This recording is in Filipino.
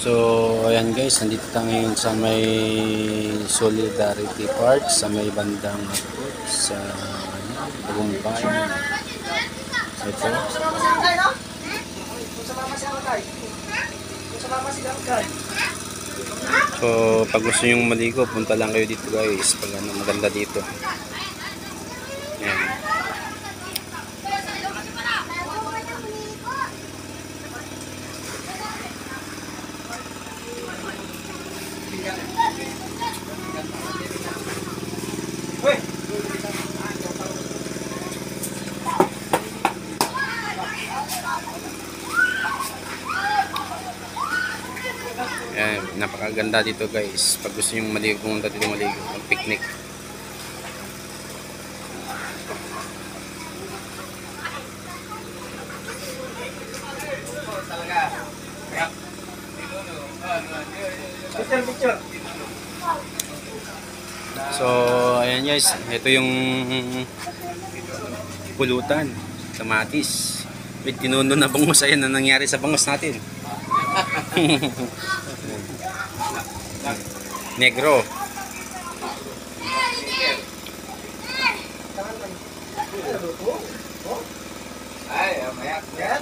So, ayan guys, nandito tayo ngayon sa may Solidarity Park, sa may bandang sa Tagumpay. Ito. So, pag gusto nyo maligo, punta lang kayo dito guys. Pag ano, maganda dito. Ayan. Ayan, napakaganda dito guys. Pag gusto nyo maligo, pumunta dito maligo. Picnic. So, ayan guys. Ito yung pulutan. Kamatis. With tinuno na bangus. Ayan na nangyari sa bangus natin. Negro. Ay, mayak.